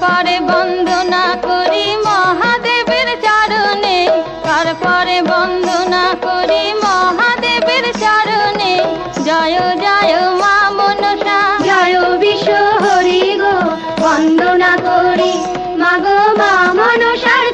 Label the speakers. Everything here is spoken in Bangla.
Speaker 1: তারপরে বন্দনা করি মহাদেবের চরণে, তারপরে বন্দনা করি মহাদেবের চরণে। জয় জয় মা মনসা,
Speaker 2: জয় বিশ্ব হরি গো, বন্দনা করি মাগো মা মনসার